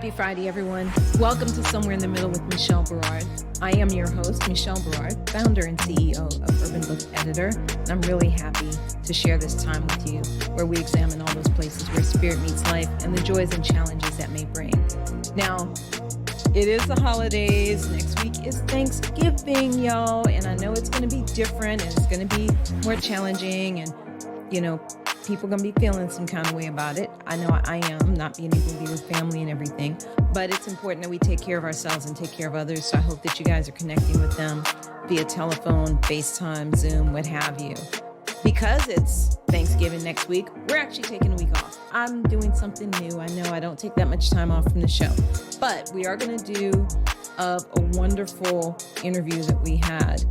Happy Friday, everyone. Welcome to Somewhere in the Middle with Michelle Berard. I am your host, Michelle Berard, founder and CEO of Urban Book Editor, and I'm really happy to share this time with you where we examine all those places where spirit meets life and the joys and challenges that may bring. Now, it is the holidays. Next week is Thanksgiving, y'all, and I know it's going to be different and it's going to be more challenging and, people going to be feeling some kind of way about it. I know I am, not being able to be with family and everything, but it's important that we take care of ourselves and take care of others. So I hope that you guys are connecting with them via telephone, FaceTime, Zoom, what have you. Because it's Thanksgiving next week, we're actually taking a week off. I'm doing something new. I know I don't take that much time off from the show, but we are going to do a wonderful interview that we had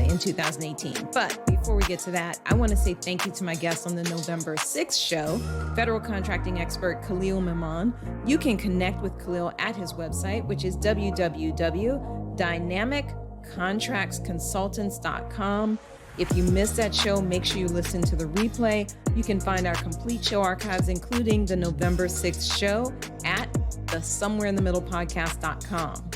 in 2018. But before we get to that, I want to say thank you to my guest on the November 6th show, federal contracting expert Khalil Memon. You can connect with Khalil at his website, which is www.dynamiccontractsconsultants.com. If you missed that show, make sure you listen to the replay. You can find our complete show archives, including the November 6th show at the somewhereinthemiddlepodcast.com.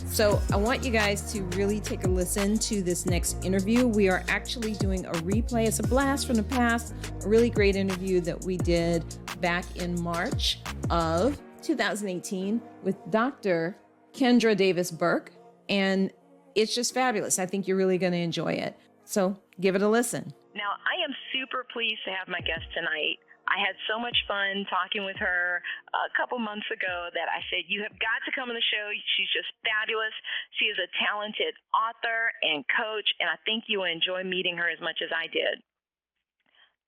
So I want you guys to really take a listen to this next interview. We are actually doing a replay. It's a blast from the past, a really great interview that we did back in March of 2018 with Dr. Kendra Davis-Burch. And it's just fabulous. I think you're really going to enjoy it. So give it a listen. Now, I am super pleased to have my guest tonight. I had so much fun talking with her a couple months ago that I said, you have got to come on the show. She's just fabulous. She is a talented author and coach, and I think you will enjoy meeting her as much as I did.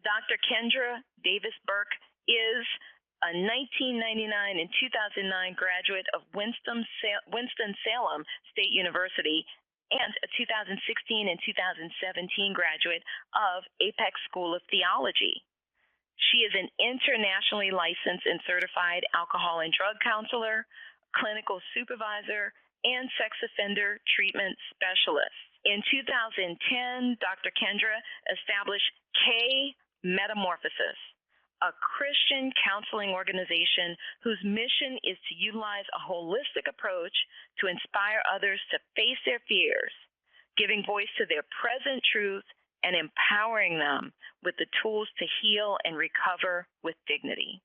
Dr. Kendra Davis-Burch is a 1999 and 2009 graduate of Winston-Salem State University and a 2016 and 2017 graduate of Apex School of Theology. She is an internationally licensed and certified alcohol and drug counselor, clinical supervisor, and sex offender treatment specialist. In 2010, Dr. Kendra established K METAMORPHOSIS, a Christian counseling organization whose mission is to utilize a holistic approach to inspire others to face their fears, giving voice to their present truth and empowering them with the tools to heal and recover with dignity.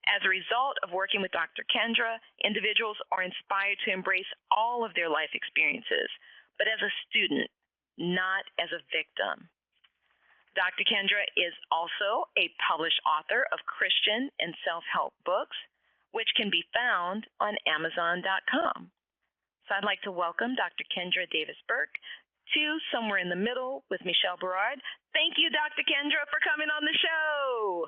As a result of working with Dr. Kendra, individuals are inspired to embrace all of their life experiences, but as a student, not as a victim. Dr. Kendra is also a published author of Christian and self-help books, which can be found on Amazon.com. So I'd like to welcome Dr. Kendra Davis-Burch to Somewhere in the Middle with Michelle Berard. Thank you, Dr. Kendra, for coming on the show.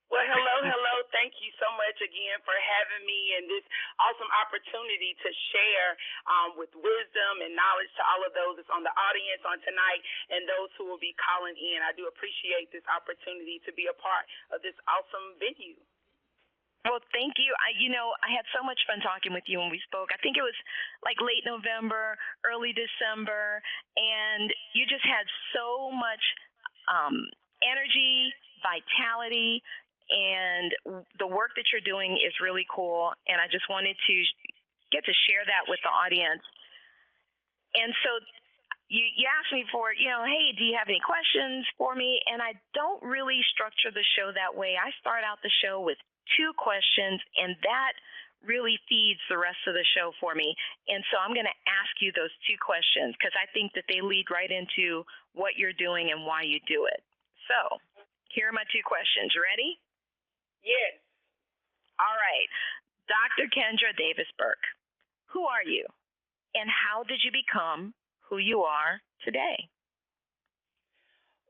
Well, hello. Thank you so much again for having me and this awesome opportunity to share with wisdom and knowledge to all of those that's on the audience on tonight and those who will be calling in. I do appreciate this opportunity to be a part of this awesome venue. Well, thank you. I had so much fun talking with you when we spoke. I think it was like late November, early December, and you just had so much energy, vitality, and the work that you're doing is really cool. And I just wanted to get to share that with the audience. And so you asked me for, hey, do you have any questions for me? And I don't really structure the show that way. I start out the show with 2 questions, and that really feeds the rest of the show for me. And so I'm going to ask you those 2 questions because I think that they lead right into what you're doing and why you do it. So here are my 2 questions. Ready? Yes. All right. Dr. Kendra Davis-Burch, who are you, and how did you become who you are today?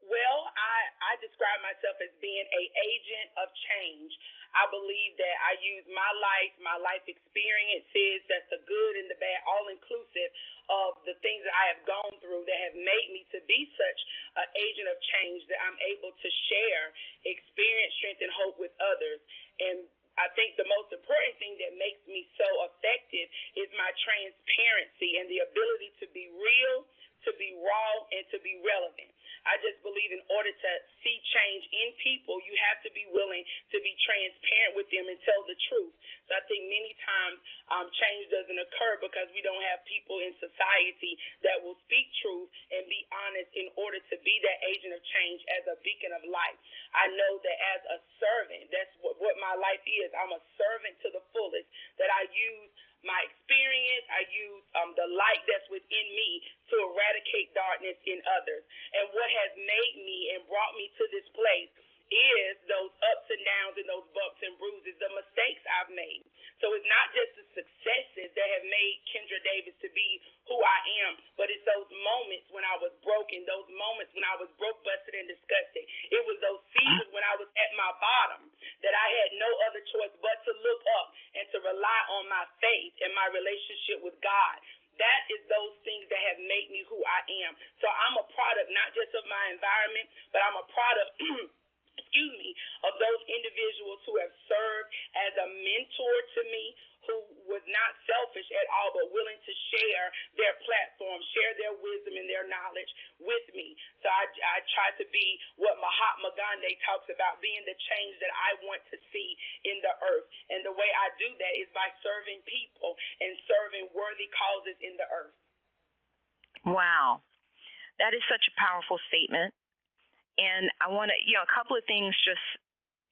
Well, I describe myself as being an agent of change. I believe that I use my life experiences, that's the good and the bad, all inclusive of the things that I have gone through that have made me to be such an agent of change that I'm able to share experience, strength, and hope with others. And I think the most important thing that makes me so effective is my transparency and the ability to be real, to be raw, and to be relevant. I just believe in order to see change in people, you have to be willing to be transparent with them and tell the truth. So I think many times change doesn't occur because we don't have people in society that will speak truth and be honest in order to be that agent of change as a beacon of light. I know that as a servant, that's what my life is. I'm a servant to the fullest, that I use my experience, I use the light that's within me to eradicate darkness in others. And what has made me and brought me to this place is those ups and downs and those bumps and bruises, the mistakes I've made. So it's not just the successes that have made Kendra Davis to be who I am, but it's those moments when I was broken, those moments when I was broke, busted, and disgusted. It was those seasons when I was at my bottom that I had no other choice but to look up and to rely on my faith and my relationship with God. That is those things that have made me who I am. So I'm a product not just of my environment, but I'm a product of those individuals who have served as a mentor to me, who was not selfish at all, but willing to share their platform, share their wisdom and their knowledge with me. So I try to be what Mahatma Gandhi talks about, being the change that I want to see in the earth. And the way I do that is by serving people and serving worthy causes in the earth. Wow. That is such a powerful statement. And I want to, a couple of things just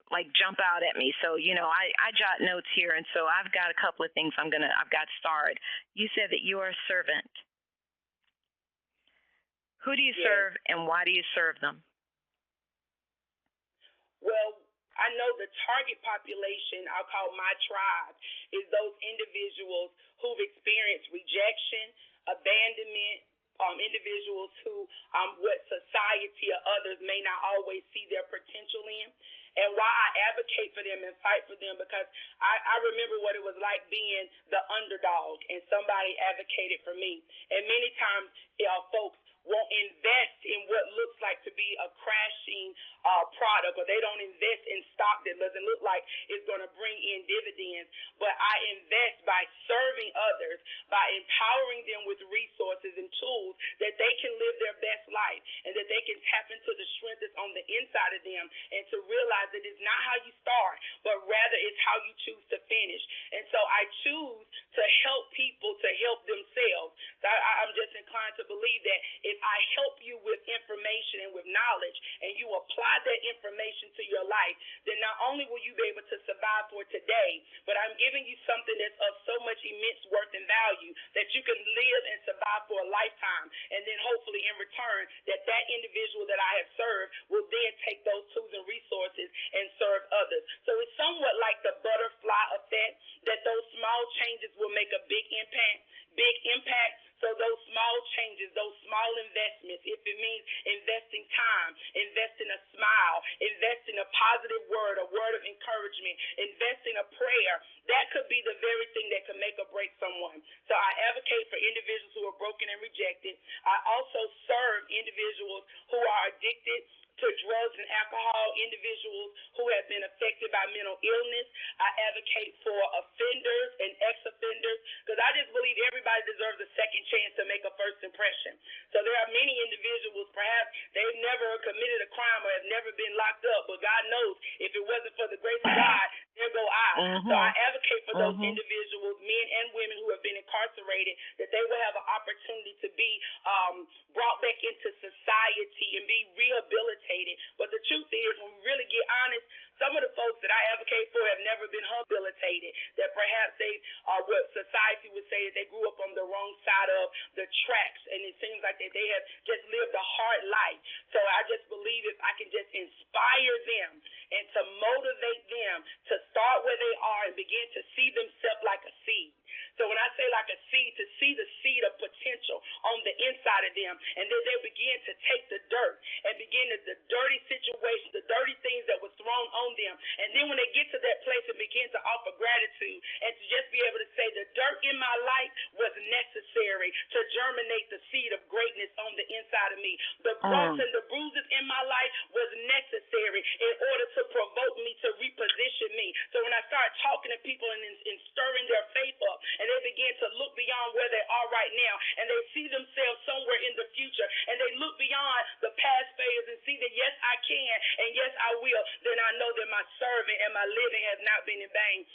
like jump out at me. So, I jot notes here. And so I've got a couple of things I've got starred. You said that you are a servant. Who do you serve and why do you serve them? Well, I know the target population, I'll call my tribe, is those individuals who've experienced rejection, abandonment, individuals who what society or others may not always see their potential in. And why I advocate for them and fight for them, because I remember what it was like being the underdog and somebody advocated for me. And many times folks won't invest in what looks like to be a crashing product, or they don't invest in stock that doesn't look like it's going to bring in dividends. But I invest by serving others, by empowering them with resources and tools that they can live their best life and that they can tap into the strength that's on the inside of them, and to realize that it's not how you start, but rather it's how you choose to finish. And so I choose to help people to help themselves. So I'm just inclined to believe that if I help you with information and with knowledge, and you apply that information to your life, then not only will you be able to survive for today, but I'm giving you something that's of so much immense worth and value that you can live and survive for a lifetime. And then hopefully in return, that individual that I have served will then take those tools and resources and serve others. So it's somewhat like the butterfly effect, that those small changes will make a big impact. So those small changes, those small investments, if it means investing time, investing a smile, investing a positive word, a word of encouragement, investing a prayer, that could be the very thing that could make or break someone. So I advocate for individuals who are broken and rejected. I also serve individuals who are addicted to drugs and alcohol, individuals who have been affected by mental illness. I advocate for offenders and ex-offenders, because I just believe everybody deserves a second chance to make a first impression. So there are many individuals, perhaps they've never committed a crime or have never been locked up, but God knows if it wasn't for the grace of God, there go I. So I advocate for those individuals, men and women who have been incarcerated, that they will have an opportunity to be brought back into society and be rehabilitated. But the truth is, when we really get honest, some of the folks that I advocate for have never been rehabilitated, that perhaps they are what society would say that they grew up on the wrong side of the tracks, and it seems like that they have just lived a hard life. So I just believe if I can just inspire them and to motivate them to start where they are and begin to see themselves like a seed. So when I say like a seed, to see the seed of potential on the inside of them, and then they begin to take the dirt and begin the dirty situations, the dirty things that was thrown thrown on them. And then when they get to that place and begin to offer gratitude and to just be able to say the dirt in my life was necessary to germinate the seed of greatness on the inside of me. The bumps and the bruises in my life was necessary in order to provoke me to reposition me. So when I start talking to people and stirring their faith up, and they begin to look beyond where they are right now, and they see themselves somewhere in the future, and they look beyond the past phase and see that yes, I can, and yes, I will, then I know that my serving and my living has not been in vain.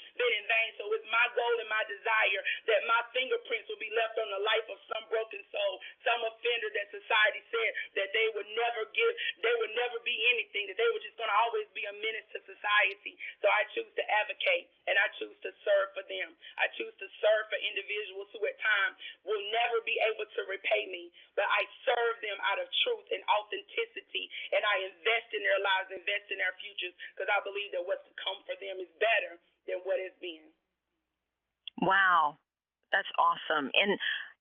So it's my goal and my desire that my fingerprints will be left on the life of some broken soul, some offender that society said that they would never be anything, that they were just going to always be a menace to society. So I choose to advocate, and I choose to serve for them. I choose to serve for individuals who at times will never be able to repay me, but I serve them out of truth and authenticity, and I invest in their lives, invest in their futures, because I believe that what's to come for them is better than what has been. Wow, that's awesome. And,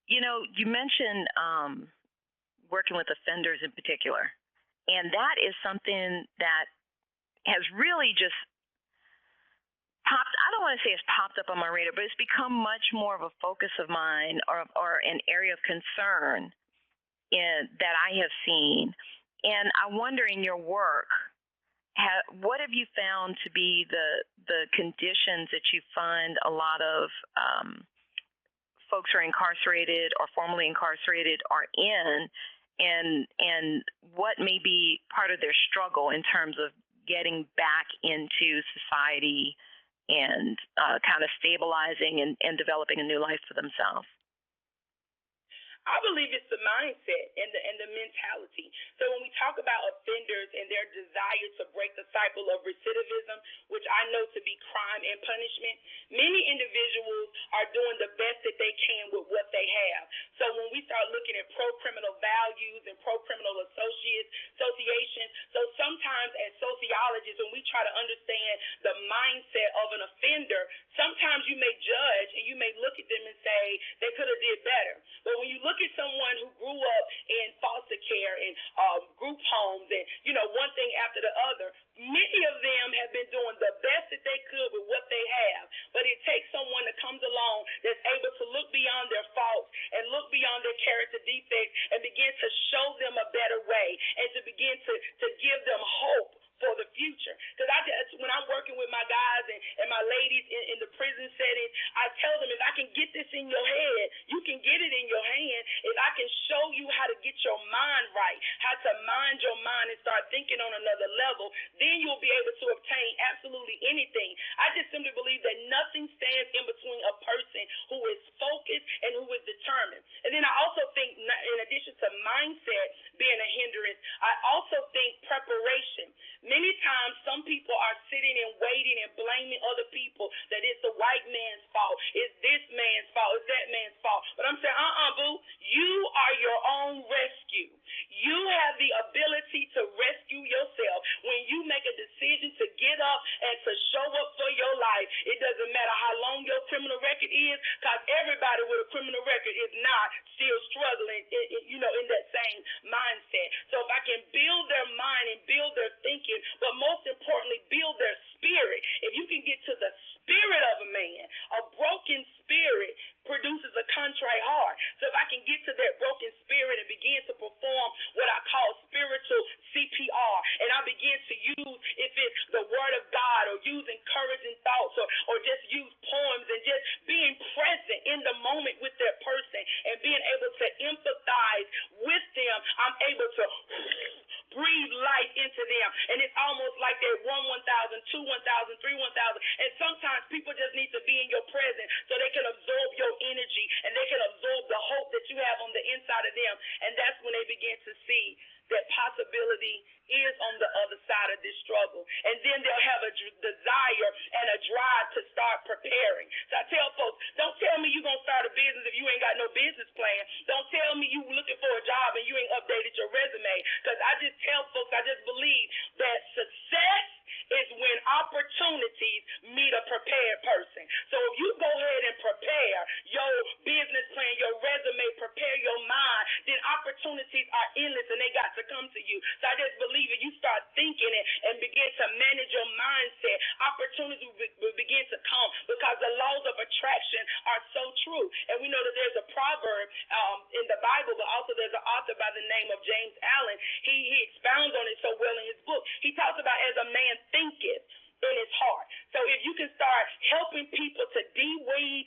you mentioned working with offenders in particular, and that is something that has really just popped, I don't want to say it's popped up on my radar, but it's become much more of a focus of mine or an area of concern that I have seen. And I wonder, in your work, what have you found to be the conditions that you find a lot of folks who are incarcerated or formerly incarcerated are in, and what may be part of their struggle in terms of getting back into society and kind of stabilizing and developing a new life for themselves? I believe it's the mindset and the mentality. So when we talk about offenders and their desire to break the cycle of recidivism, which I know to be crime and punishment, many individuals are doing the best that they can with what they have. So when we start looking at pro-criminal values and pro-criminal associations, so sometimes as sociologists, when we try to understand the mindset of an offender, sometimes you may judge and you may look at them and say they could have did better. But when you look at someone who grew up in foster care and group homes and, one thing after the other, many of them have been doing the best that they could with what they have. But it takes someone that comes along that's able to look beyond their faults and look beyond their character defects and begin to show them a better way and to begin to give them hope for the future. Because when I'm working with my guys and my ladies in the prison setting, I tell them, if I can get this in your head, you can get it in your hand. If I can show you how to get your mind right, how to mind your mind and start thinking on another level, then you'll be able to obtain absolutely anything. I just simply believe that nothing stands in between a person who is focused and who is determined. And then I also think, in addition to mindset being a hindrance, I also think preparation. Many times some people are sitting and waiting and blaming other people that it's the white man's fault, it's this man's fault, it's that man's fault. But I'm saying, boo, you are your own rescue. You have the ability to rescue yourself. When you make a decision to get up and to show up for your life, it doesn't matter how long your criminal record is, because everybody with a criminal record is not still struggling, in that same mindset. So if I can build their mind and build their thinking, but most importantly, build their spirit. If you can get to the spirit of a man, a broken spirit produces a contrite heart. So if I can get to that broken spirit and begin to perform what I call spiritual CPR, and I begin to use, if it's the word of God or use encouraging thoughts or just use poems and just being present in the moment with that person and being able to empathize with them, I'm able to breathe life into them. And it's almost like that 1,000, 2,000, 3,000. And sometimes people just need to be in your presence so they can absorb your energy and they can absorb the hope that you have on the inside of them. And that's when they begin to see that possibility is on the other side of this struggle. And then they'll have a desire and a drive to start preparing. So I tell folks, don't tell me you're going to start a business if you ain't got no business plan. Don't tell me you looking for a job and you ain't updated your resume. Because I just tell folks, I just believe that success is when opportunities meet a prepared person. So if you go ahead and prepare your business plan, your resume, prepare your mind, then opportunities are endless and they got to come to you. So I just believe if you start thinking it and begin to manage your mindset, opportunities will begin to come because the laws of attraction are so true. And we know that there's a proverb in the Bible, but also there's an author by the name of James Allen. He expounds on it so well in his book. He talks about as a man thinketh in his heart. So if you can start helping people to de-weed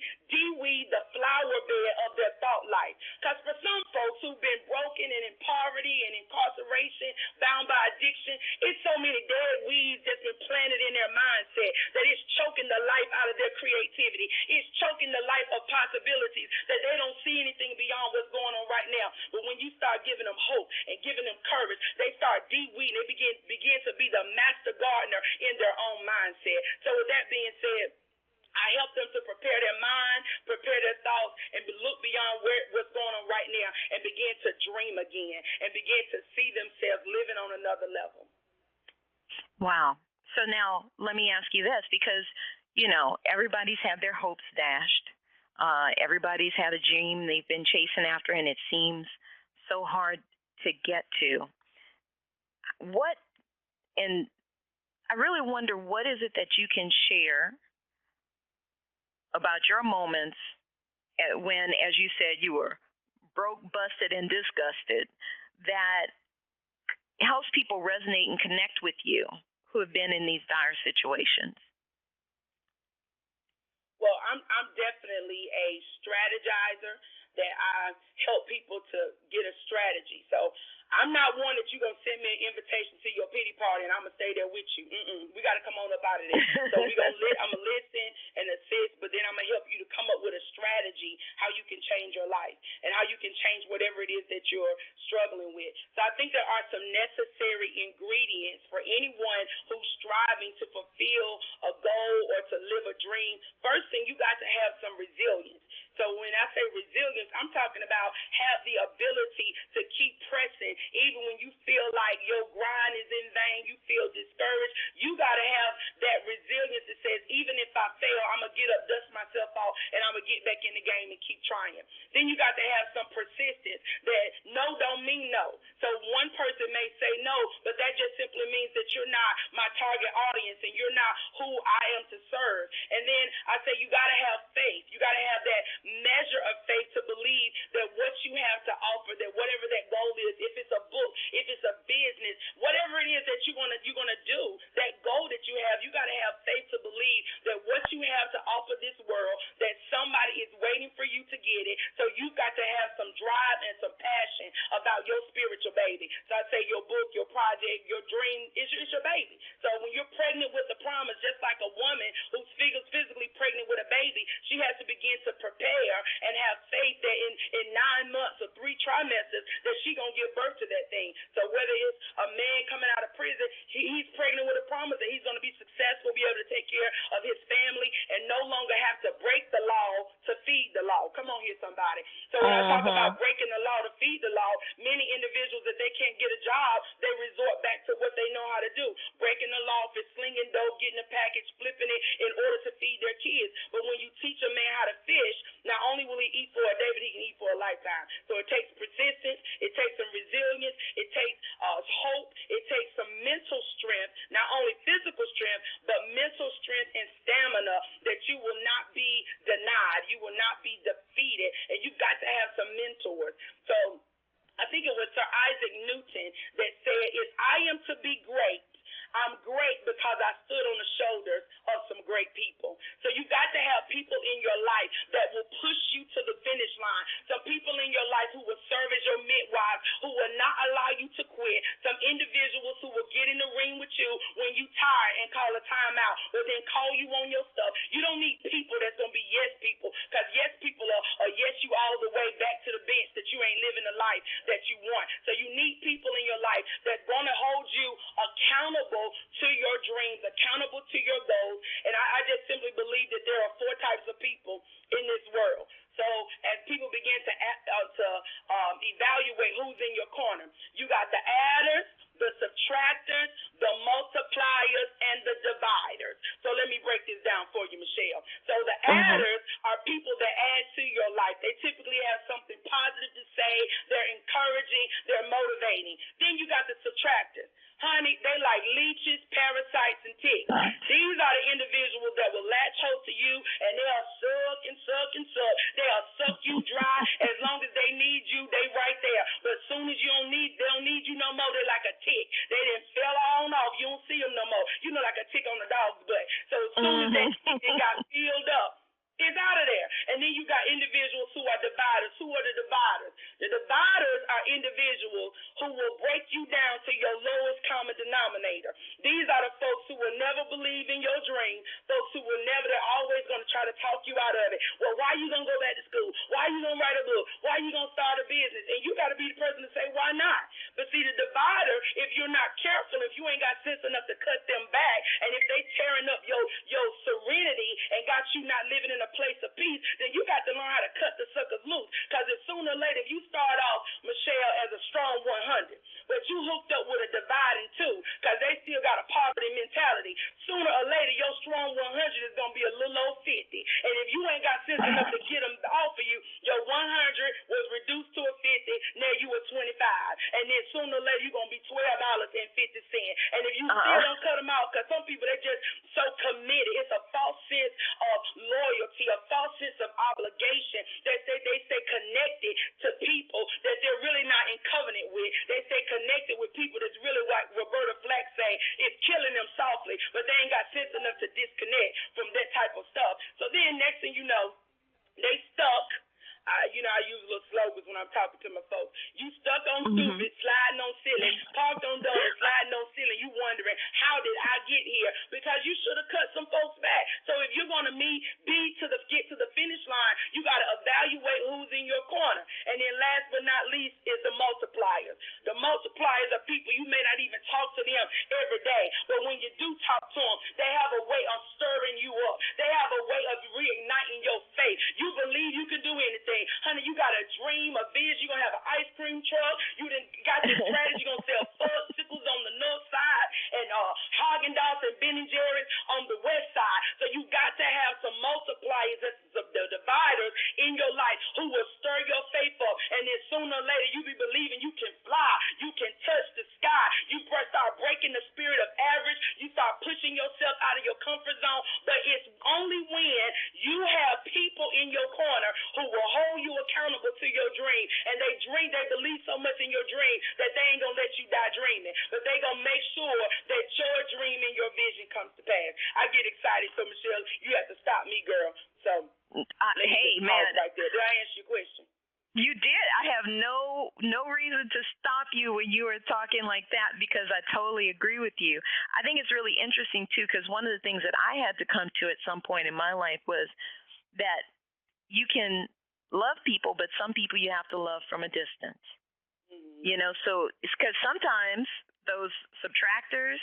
the flower bed of their thought life. Because for some folks who've been broken and in poverty and incarceration, bound by addiction, it's so many dead weeds that's been planted in their mindset that it's choking the life out of their creativity. It's choking the life of possibilities that they don't see anything beyond what's going on right now. But when you start giving them hope and giving them courage, they start de-weeding. They begin to be the master gardener in their own mindset. So with that being said, I help them to prepare their mind, prepare their thoughts, and look beyond what's going on right now and begin to dream again and begin to see themselves living on another level. Wow. So now let me ask you this, because, everybody's had their hopes dashed. Everybody's had a dream they've been chasing after, and it seems so hard to get to. And I really wonder, what is it that you can share about your moments when, as you said, you were broke, busted, and disgusted, that helps people resonate and connect with you who have been in these dire situations? Well, I'm definitely a strategizer that I help people to get a strategy. So I'm not one that you're going to send me an invitation to your pity party and I'm going to stay there with you. We got to come on up out of there. So I'm going to listen and assist, but then I'm going to help you to come up with a strategy how you can change your life and how you can change whatever it is that you're struggling with. So I think there are some necessary ingredients for anyone who's striving to fulfill a goal or to live a dream. First thing, you got to have some resilience. So when I say resilience, I'm talking about have the ability to keep pressing even when you feel like your grind is in vain, you feel discouraged. You got to have that resilience that says, even if I fail, I'm going to get up, dust myself off, and I'm going to get back in the game and keep trying. Then you got to have some persistence that no don't mean no. So one person may say no, but that just simply means that you're not my target audience and you're not who I am to serve. And then I say you got to have faith. You got to have that measure of faith to believe that what you have to offer, that whatever that goal is, if it's a book, if it's a business, whatever it is that you're gonna do, that goal that you have, you got to have faith to believe that what you have to offer this world, that somebody is waiting for you to get it. So you've got to have some drive and some passion about your spiritual baby. So I say your book, your project, your dream, it's your baby. So when you're pregnant with the promise, just like a woman who's physically pregnant with a baby, she has to begin to prepare and have faith that in 9 months or 3 trimesters that she's going to give birth to that thing. So whether it's a man coming out of prison, he's pregnant with a promise that he's going to be successful, be able to take care of his family, and no longer have to break the law to feed the law. Come on here, somebody. So when I talk about breaking the law to feed the law, many individuals, if they can't get a job, they resort back to what they know how to do. Breaking the law for slinging dope, getting a package, flipping it in order to feed their kids. But when you teach a man how to fish, not only will he eat for a day, but he can eat for a lifetime. So it takes persistence, it takes some resilience, it takes hope, it takes some mental strength, not only physical strength, but mental strength and stamina that you will not be denied, you will not be defeated, and you've got to have some mentors. So I think it was Sir Isaac Newton that said, if I am to be great, I'm great because I stood on the shoulders of some great people. So you got to have people in your life that will push you to the finish line. Some people in your life who will serve as your midwives, who will not allow you to quit. Some individuals who will get in the ring with you when you tired and call a timeout, or then call you on your stuff. You don't need people that's going to be yes people, because yes people are yes you all the way back to the bench that you ain't living the life that you want. So you need people in your life that's going to hold you accountable to your dreams, accountable to your goals. And I just simply believe that there are 4 types of people in this world. So as people begin to evaluate who's in your corner, you got the adders, the subtractors, the multipliers, and the Michelle. So the adders are people that add to your life. They typically have something positive to say. They're encouraging. They're motivating. Then you got the subtractors. Honey, they like leeches, parasites, and ticks. These are the individuals that will latch hold to you, and they'll suck and suck and suck. They'll suck you dry. As long as they need you, they right there. But as soon as they don't need you no more, they're like a tick. They done fell on off. You don't see them no more. You know, like a tick on a dog's butt. So as soon as it got filled up, it's out of there. And then you got individuals who are dividers. Who are the dividers? The dividers are individuals who will break you down to your lowest common denominator. These are the folks who will never believe in your dream, folks who will never, they're always going to try to talk you out of it. Well, why are you going to go back to school? Why are you going to write a book? Why are you going to start a business? And you got to be the person to say, why not? But see, the divider, if you're not careful, if you ain't got sense enough to cut them back, and if they tearing up your serenity and got you not living in a place of peace, then you got to learn how to cut the suckers loose. Because if sooner or later, if you start off, Michelle, as a strong 100, but you hooked up with a dividing 2, because they still got a poverty mentality, sooner or later, your strong 100 is going to be a little old 50. And if you ain't got sense enough to get them off of you, your 100 was reduced to a 50, now you a 25. And then sooner or later, you're going to be $12.50. And if you still don't cut them out, because some people, they just so committed. It's a false sense of loyalty, a false sense of obligation. They stay connected to people that they're really not in covenant with. They stay connected with people that's really, like Roberta Flack say, is killing them softly, but they ain't got sense enough to disconnect from that type of stuff. So then next thing you know, they stuck. I use little slogans when I'm talking to my folks. You stuck on stupid, sliding on ceiling, parked on dumb, sliding on ceiling. You wondering, how did I get here? Because you should have cut some folks back. So if you're going to get to the finish line, you got to evaluate who's in your corner. And then last but not least is the multipliers. The multipliers are people you may not even talk to them every day, but when you do talk to them, they have a way of stirring you up. They have a way of reigniting your faith. You believe you can do anything. Honey, you got a dream, a vision. You're going to have an ice cream truck. You done got this strategy. You're going to sell fudgsicles on the north side and Haagen-Dazs and Ben & Jerry's on the west side. So you got to have some multipliers, the dividers in your life who will stir your faith up. And then sooner or later, you be believing you can fly. You can touch the sky. You start breaking the spirit of average. You start pushing yourself out of your comfort zone. But it's only when you have people in your corner who will hold you accountable to your dream. And they believe so much in your dream that they ain't going to let you die dreaming. But they going to make sure that your dream and your vision comes to pass. I get excited. So, Michelle, you have to stop me, girl. So, hey, man. Right there. Did I answer your question? You did. I have no reason to stop you when you were talking like that, because I totally agree with you. I think it's really interesting, too, because one of the things that I had to come to at some point in my life was that you can love people, but some people you have to love from a distance. So it's because sometimes those subtractors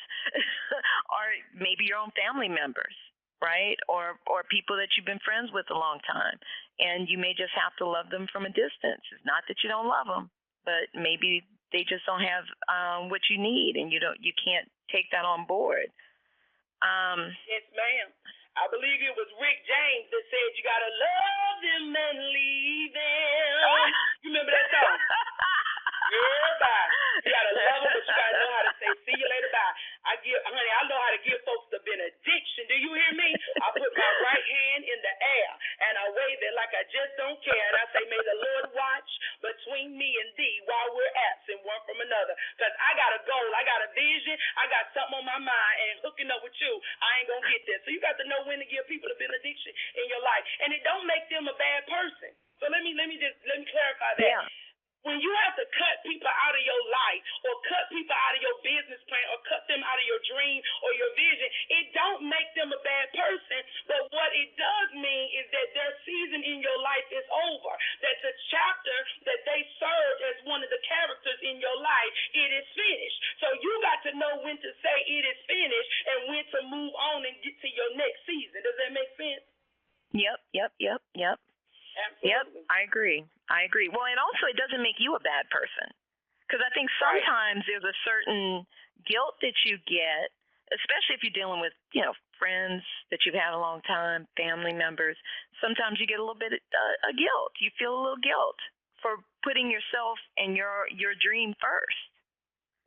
are maybe your own family members, right? Or people that you've been friends with a long time. And you may just have to love them from a distance. It's not that you don't love them, but maybe they just don't have what you need, and you can't take that on board. Yes, ma'am. I believe it was Rick James that said you gotta love them and leave them. You remember that song? Girl, bye. You gotta love them, but you gotta know how to say see you later, bye. I know how to give folks the benediction. Do you hear me? I put my right hand in the air and I wave it like I just don't care. And I say, may the Lord watch between me and thee while we're absent one from another. Because I got a goal, I got a vision, I got something on my mind, and hooking up with you, I ain't gonna get there. So you got to know when to give people the benediction in your life. And it don't make them a bad person. So let me clarify that. Yeah. When you have to cut people out of your life or cut people out of your business plan or cut them out of your dream or your vision, it don't make them a bad person. But what it does mean is that their season in your life is over, that the chapter that they served as one of the characters in your life, it is finished. So you got to know when to say it is finished and when to move on and get to your next season. Does that make sense? Yep. Absolutely. Yep, I agree. Well, and also it doesn't make you a bad person, because I think sometimes there's a certain guilt that you get, especially if you're dealing with, friends that you've had a long time, family members, sometimes you get a little bit of guilt. You feel a little guilt for putting yourself and your dream first.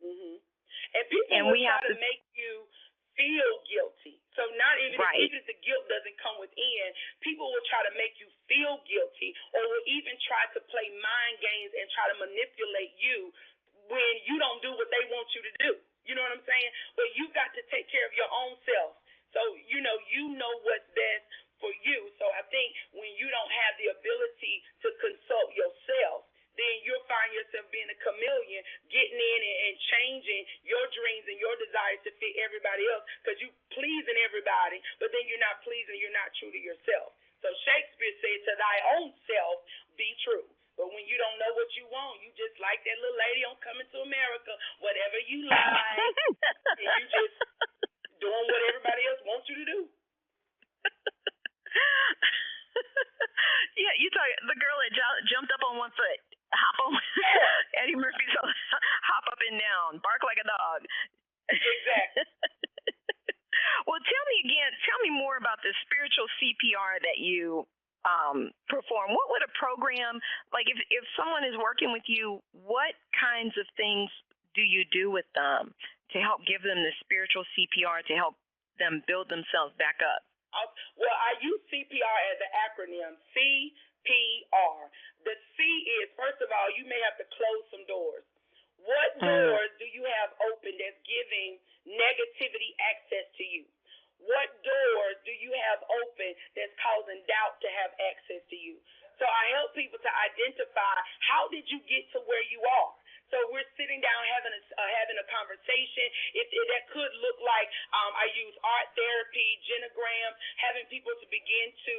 Mm-hmm. And people will try to make you feel guilty. So not even even if the guilt doesn't come within, people will try to make you feel guilty, or will even try to play mind games and try to manipulate you when you don't do what they want you to do. You know what I'm saying? But you got to take care of your own self. So you know what's best for you. So I think when you don't have the ability to consult yourself, then you'll find yourself being a chameleon, getting in and changing your dreams and your desires to fit everybody else, because you pleasing everybody, but then you're not pleasing, you're not true to yourself. So Shakespeare said, to thy own self be true. But when you don't know what you want, you just like that little lady on Coming to America, whatever you like, and you just doing what everybody else wants you to do. Yeah, you talk the girl that jumped up on one foot. Hop on. Eddie Murphy's hop up and down, bark like a dog. Exactly. Well, tell me more about the spiritual CPR that you perform. What would a program, like if someone is working with you, what kinds of things do you do with them to help give them the spiritual CPR to help them build themselves back up? Well, I use CPR as an acronym, CPR. The C is, first of all, you may have to close some doors. What doors do you have open that's giving negativity access to you? What doors do you have open that's causing doubt to have access to you? So I help people to identify, how did you get to where you are? So we're sitting down having a conversation. That could look like I use art therapy, genograms, having people to begin to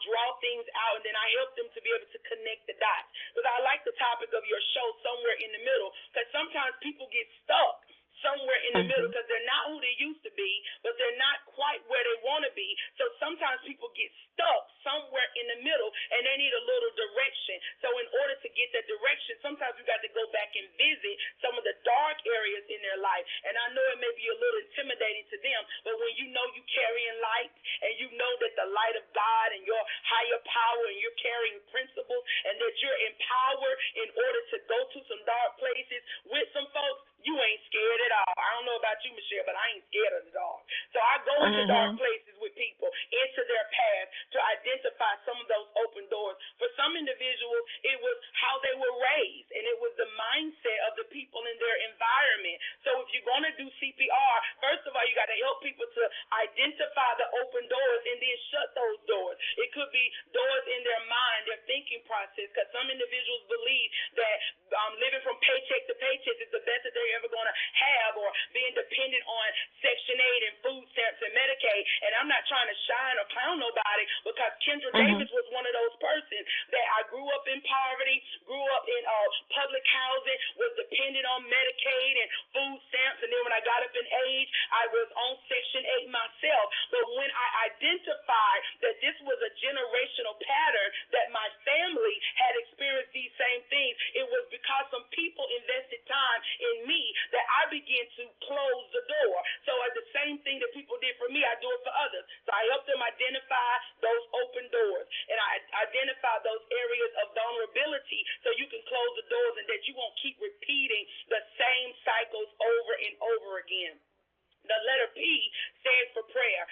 draw things out, and then I help them to be able to connect the dots. Because I like the topic of your show, Somewhere in the Middle, because sometimes people get stuck somewhere in the middle because they're not who they used to be, but they're not quite where they want to be. So sometimes people get stuck somewhere in the middle and they need a little direction. So in order to get that direction, sometimes you got to go back and visit some of the dark areas in their life. And I know it may be a little intimidating to them, but when you know you carrying light and you know that the light of God and your higher power and you're carrying principles and that you're empowered in order to go to some dark places with some folks, you ain't scared at all. I don't know about you, Michelle, but I ain't scared of the dark. So I go into dark places with people, into their path, to identify some of those open doors. For some individuals, it was how they were raised, and it was the mindset of the people in their environment. So if you're going to do CPR, first of all, you got to help people to identify the open doors and then shut those doors. It could be doors in their mind, their thinking process, because some individuals believe that living from paycheck to paycheck is the best that they're ever going to have, or being dependent on Section 8 and food stamps and Medicaid. And I'm not trying to shine or clown nobody, because Kendra Davis was one of those persons that I grew up in poverty, grew up in public housing, was dependent on Medicaid and food stamps, and then when I got up in age, I was on Section 8 myself. But when I identified that this was a generational pattern, that my family had experienced these same things, it was because some people invested time in me that I began to close the door. So the same thing that people did for me, I do it for others. So I help them identify those open doors, and I identify those areas of vulnerability so you can close the doors and that you won't keep repeating the same cycles over and over again. The letter P stands for prayer.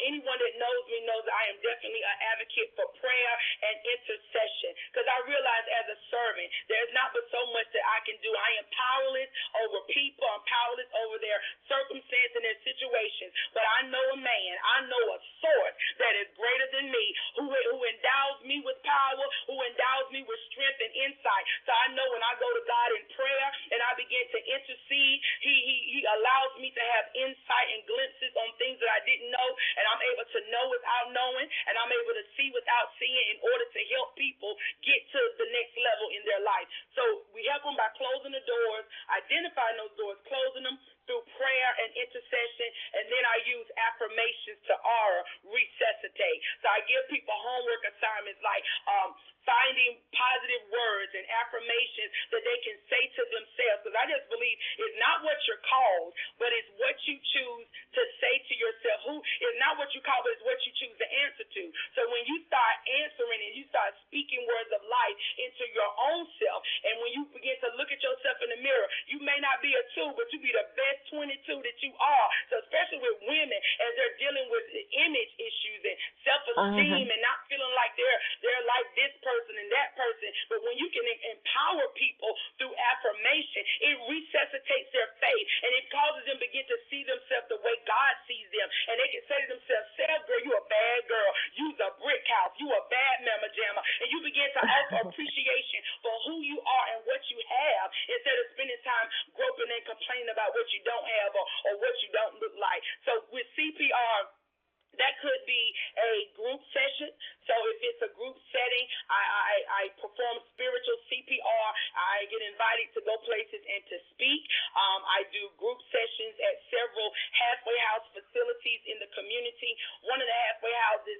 Anyone that knows me knows that I am definitely an advocate for prayer and intercession, because I realize as a servant, there's not but so much that I can do. I am powerless over people. I'm powerless over their circumstance and their situations. But I know a man, I know a source that is greater than me, who endows me with power, who endows me with strength and insight. So I know when I go to God in prayer and I begin to intercede, He allows me to have insight and glimpses on things that I didn't know, and I'm able to know without knowing, and I'm able to see without seeing, in order to help people get to the next level in their life. So we help them by closing the doors, identifying those doors, closing them through prayer and intercession, and then I use affirmations to resuscitate. So I give people homework assignments like finding positive words and affirmations that they can say to themselves. Because I just believe it's not what you're called, but it's what you choose to say to yourself. Who is not what you call, but it's what you choose to answer to. So when you start answering and you start speaking words of life into your own self, and when you begin to look at yourself in the mirror, you may not be a 2, but you be the best 22 that you are. So especially with women, as they're dealing with image issues and self-esteem and not feeling like they're like this person and that person. But when you can empower people through affirmation, it resuscitates their faith, and it causes them to begin to see themselves the way God sees them. And they can say to themselves, Seth, girl, you a bad girl. You's a brick house. You a bad mamma jamma. And you begin to offer appreciation for who you are and what you have, instead of spending time groping and complaining about what you don't have or what you don't look like. So with CPR, that could be a group session. So if it's a group setting, I perform spiritual CPR. I get invited to go places and to speak. I do group sessions at several halfway house facilities in the community. One of the halfway houses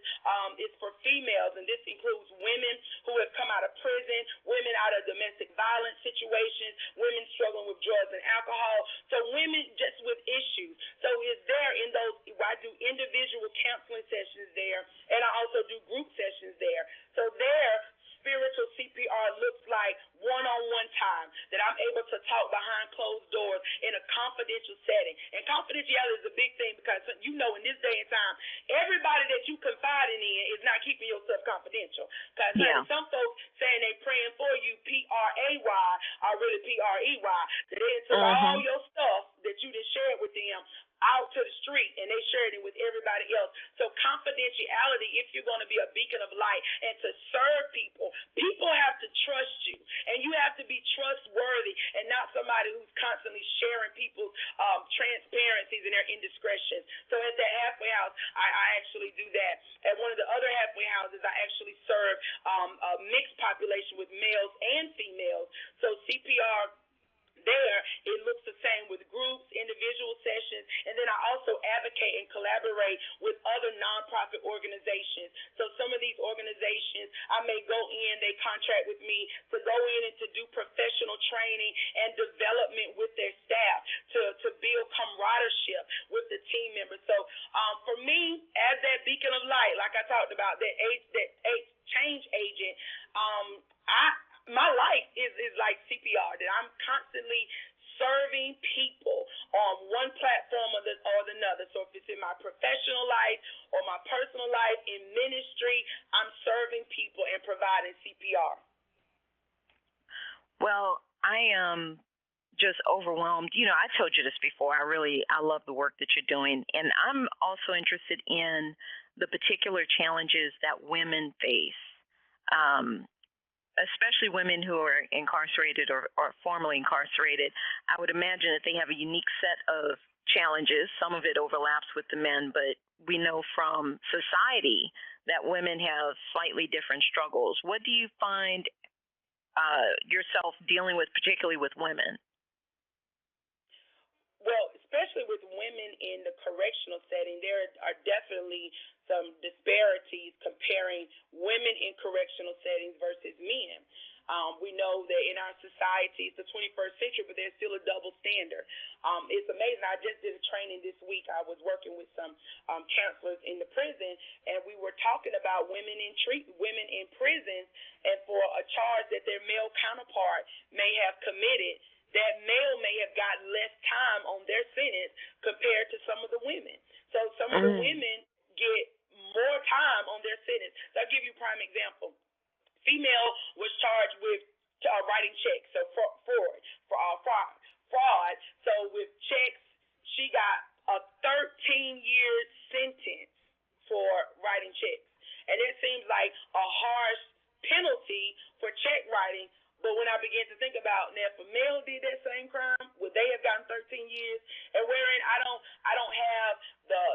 is for females, and this includes women who have come out of prison, women out of domestic violence situations, women struggling with drugs and alcohol. So women just with issues. So it's there in those. I do individual counseling sessions there, and I also do group sessions there. So there, spiritual CPR looks like one-on-one time that I'm able to talk behind closed doors in a confidential setting. And confidentiality is a big thing, because you know in this day and time, everybody that you confiding in is not keeping yourself confidential. Because some folks saying they praying for you, P-R-A-Y, are really P-R-E-Y. That they took all your stuff that you just shared with them out to the street, and they shared it with everybody else. So confidentiality, if you're going to be a beacon of light and to serve people, people have to trust you, and you have to be trustworthy and not somebody who's constantly sharing people's transparencies and their indiscretions. So at the halfway house, I actually do that. At one of the other halfway houses, I actually serve a mixed population with males and females. So CPR there, it looks the same with groups, individual sessions, and then I also advocate and collaborate with other nonprofit organizations. So some of these organizations, I may go in, they contract with me to go in and to do professional training and development with their staff to build camaraderie with the team members. So for me, as that beacon of light, like I talked about, that change agent, my life is like CPR, that I'm constantly serving people on one platform or another. So if it's in my professional life or my personal life, in ministry, I'm serving people and providing CPR. Well, I am just overwhelmed. You know, I told you this before. I love the work that you're doing. And I'm also interested in the particular challenges that women face. Especially women who are incarcerated or formerly incarcerated. I would imagine that they have a unique set of challenges. Some of it overlaps with the men, but we know from society that women have slightly different struggles. What do you find yourself dealing with, particularly with women? Well, especially with women in the correctional setting, there are definitely some disparities comparing women in correctional settings versus men. We know that in our society, it's the 21st century, but there's still a double standard. It's amazing. I just did a training this week. I was working with some counselors in the prison, and we were talking about women in prisons, and for a charge that their male counterpart may have committed, that male may have got less time on their sentence compared to some of the women. So some of the women get more time on their sentence. So I'll give you a prime example. Female was charged with writing checks, so fraud. So with checks, she got a 13-year sentence for writing checks. And it seems like a harsh penalty for check writing. But when I began to think about, now, if a male did that same crime, would they have gotten 13 years? And wherein I don't have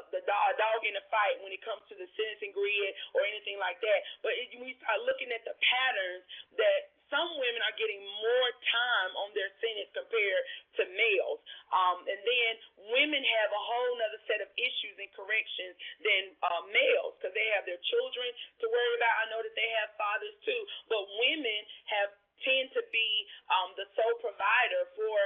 the dog in the fight when it comes to the sentencing grid or anything like that. But we start looking at the patterns that some women are getting more time on their sentence compared to males. And then women have a whole other set of issues in corrections than males, because they have their children to worry about. I know that they have fathers too, but women have tend to be the sole provider for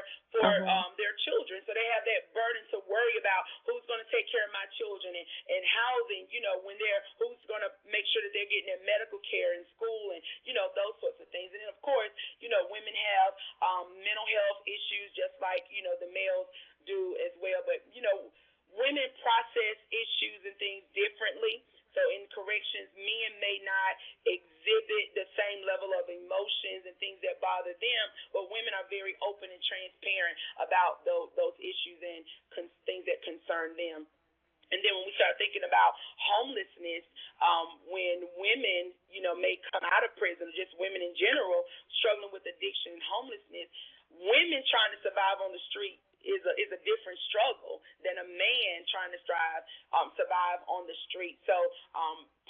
their children. So they have that burden to worry about who's going to take care of my children and housing, who's going to make sure that they're getting their medical care in school and, those sorts of things. And then, of course, women have mental health issues just like, the males do as well. But, women process issues and things differently. So in corrections, men may not exhibit the same level of emotions and things that bother them, but women are very open and transparent about those issues and things that concern them. And then when we start thinking about homelessness, when women, may come out of prison, just women in general struggling with addiction and homelessness, women trying to survive on the street is a different struggle than a man trying to survive on the street. So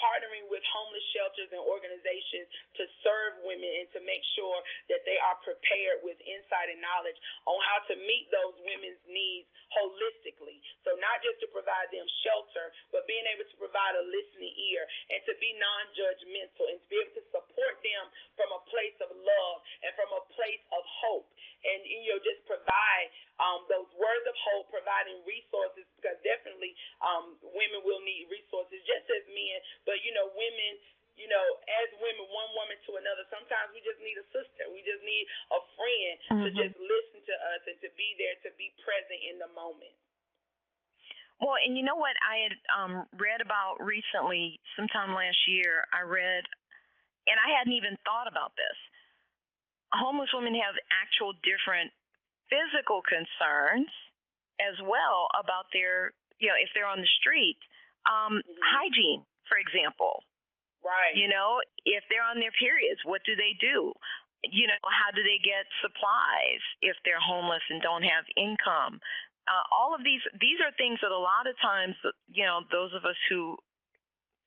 partnering with homeless shelters and organizations to serve women and to make sure that they are prepared with insight and knowledge on how to meet those women's needs holistically. So not just to provide them shelter, but being able to provide a listening ear and to be non-judgmental and to be able to support them from a place of love and from a place of hope. And, just provide those words of hope, providing resources, because definitely women will need resources just as men. But, women, as women, one woman to another, sometimes we just need a sister. We just need a friend to just listen to us and to be there, to be present in the moment. Well, and you know what I had read about recently, sometime last year, and I hadn't even thought about this. Homeless women have actual different physical concerns as well about their, if they're on the street. Hygiene, for example. Right. If they're on their periods, what do they do? How do they get supplies if they're homeless and don't have income? All of these are things that a lot of times, those of us who,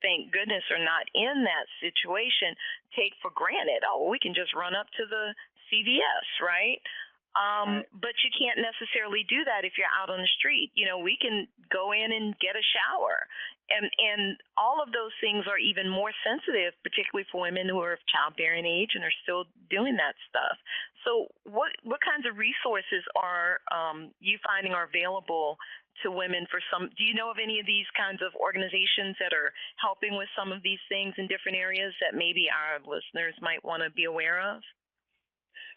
thank goodness, are not in that situation, take for granted. Oh, we can just run up to the CVS, right? But you can't necessarily do that if you're out on the street. We can go in and get a shower. And all of those things are even more sensitive, particularly for women who are of childbearing age and are still doing that stuff. So what kinds of resources are you finding are available to women for some? Do you know of any of these kinds of organizations that are helping with some of these things in different areas that maybe our listeners might want to be aware of?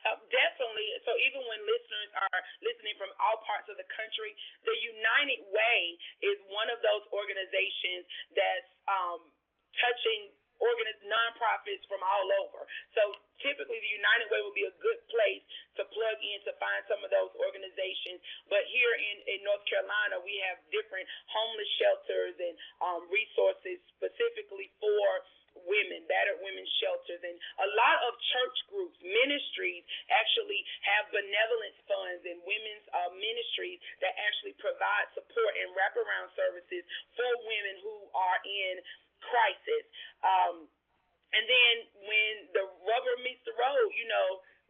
Definitely. So even when listeners are listening from all parts of the country, the United Way is one of those organizations that's touching nonprofits from all over. So typically the United Way would be a good place to plug in to find some of those organizations. But here in North Carolina, we have different homeless shelters and resources specifically for women, battered women's shelters, and a lot of church groups, ministries actually have benevolence funds and women's ministries that actually provide support and wraparound services for women who are in crisis. And then when the rubber meets the road,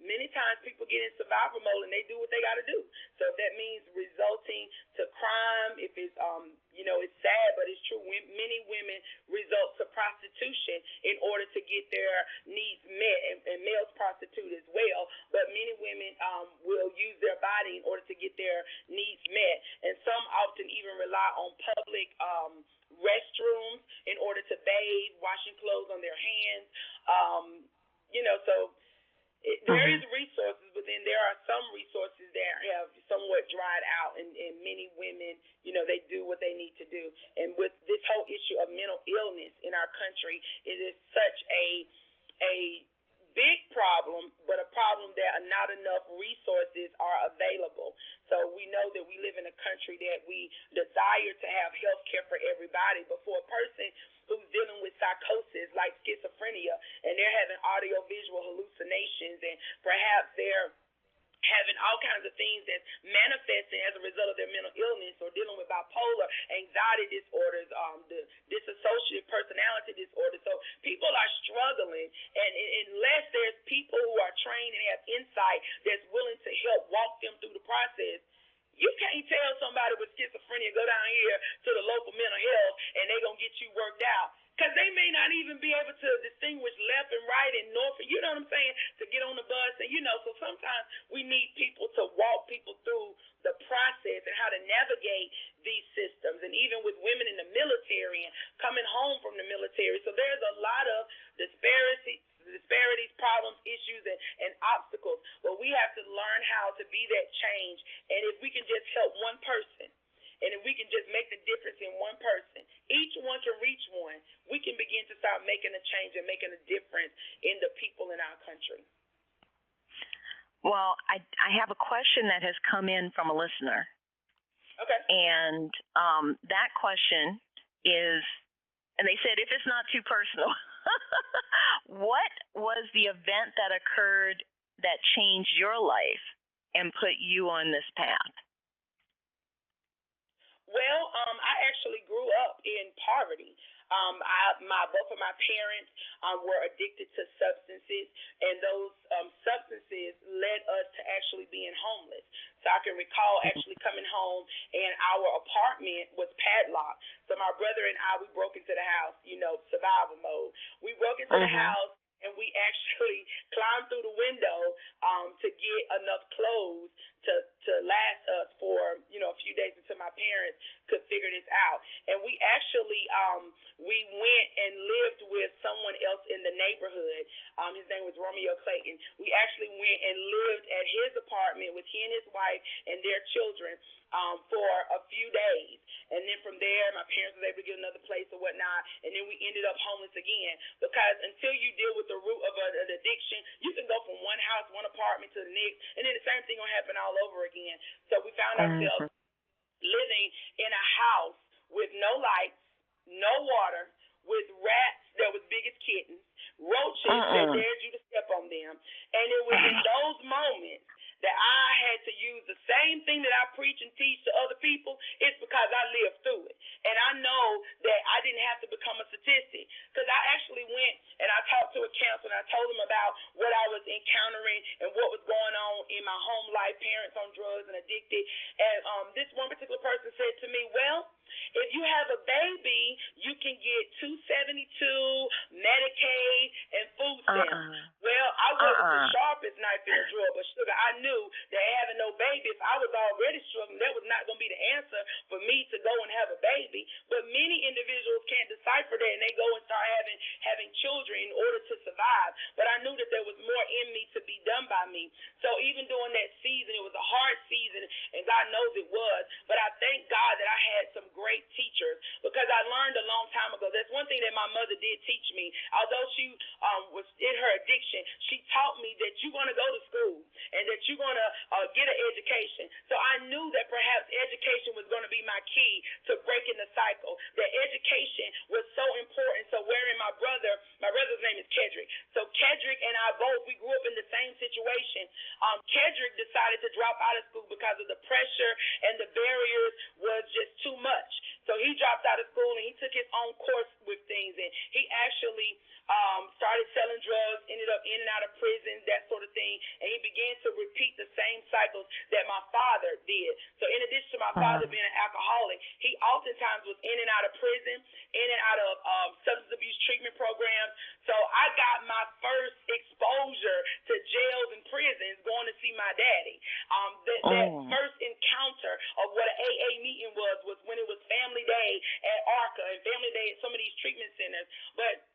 many times people get in survival mode and they do what they got to do. So if that means resulting to crime, if it's, it's sad, but it's true. Many women result to prostitution in order to get their needs met, and males prostitute as well. But many women will use their body in order to get their needs met. And some often even rely on public restrooms in order to bathe, washing clothes on their hands. So there is resources, but then there are some resources that have somewhat dried out, and many women, they do what they need to do. And with this whole issue of mental illness in our country, it is such a big problem, but a problem that not enough resources are available. So we know that we live in a country that we desire to have health care for everybody, but for a person who's dealing with psychosis like schizophrenia, and they're having audio-visual hallucinations, and perhaps they're having all kinds of things that's manifesting as a result of their mental illness, or dealing with bipolar, anxiety disorders, the dissociative personality disorder. So people are struggling, and unless there's people who are trained and have insight that's willing to help walk them through the process, you can't tell somebody with schizophrenia, go down here to the local mental health and they're going to get you worked out. Because they may not even be able to distinguish left and right and north, you know what I'm saying, to get on the bus. And, so sometimes we need people to walk people through the process and how to navigate these systems. And even with women in the military and coming home from the military. So there's a lot of disparities, problems, issues, and obstacles. But we have to learn how to be that change. And if we can just help one person, and if we can just make the difference in one person, each one can reach one, we can begin to start making a change and making a difference in the people in our country. Well, I have a question that has come in from a listener. Okay. And that question is, and they said, if it's not too personal, what was the event that occurred that changed your life and put you on this path? Well, I actually grew up in poverty. Both of my parents were addicted to substances, and those substances led us to actually being homeless. So I can recall actually coming home, and our apartment was padlocked. So my brother and I, we broke into the house, survival mode. We broke into the house, and we actually climbed through the window to get enough clothes to last us for, a few days until my parents could figure this out. And we actually, we went and lived with someone else in the neighborhood. His name was Romeo Clayton. We actually went and lived at his apartment with he and his wife and their children for a few days. And then from there, my parents were able to get another place or whatnot. And then we ended up homeless again. Because until you deal with the root of an addiction, you can go from one house, one apartment to the next, and then the same thing will happen all over again. So we found ourselves living in a house with no lights, no water, with rats that was big as kittens, roaches that dared you to step on them. And it was in those moments that I had to use the same thing that I preach and teach to other people. It's because I lived through it. And I know that I didn't have to become a statistic, because I actually went and I talked to a counselor and I told him about what I was encountering and what was going on in my home life, parents on drugs and addicted. And this one particular person said to me, well, if you have a baby, you can get 272, Medicaid, and food stamps. Well, I wasn't the sharpest knife in the drawer, but sugar, I knew that having no baby, if I was already struggling, that was not going to be the answer for me to go and have a baby. But many individuals can't decipher that, and they go and start having children in order to survive. But I knew that there was more in me to be done by me. So even during that season, it was a hard season, and God knows it was. But I thank God that I had some great teachers, because I learned a long time ago. That's one thing that my mother did teach me. Although she was in her addiction, she taught me that you're going to go to school and that you're going to get an education. So I knew that perhaps education was going to be my key to breaking the cycle, that education was so important. So wherein my brother's name is Kendrick. So Kendrick and I both, we grew up in the same situation. Kendrick decided to drop out of school because of the pressure and the barriers was just too much. So he dropped out of school and he took his own course with things, and he actually started selling drugs, ended up in and out of prison, that sort of thing, and he began to repeat the same cycles that my father did. So in addition to my father being an alcoholic, he oftentimes was in and out of prison, in and out of substance abuse treatment programs. So I got my first exposure to jails and prisons going to see my daddy. That first encounter of what an AA meeting was when it was family day at ARCA and family day at some of these treatment centers. But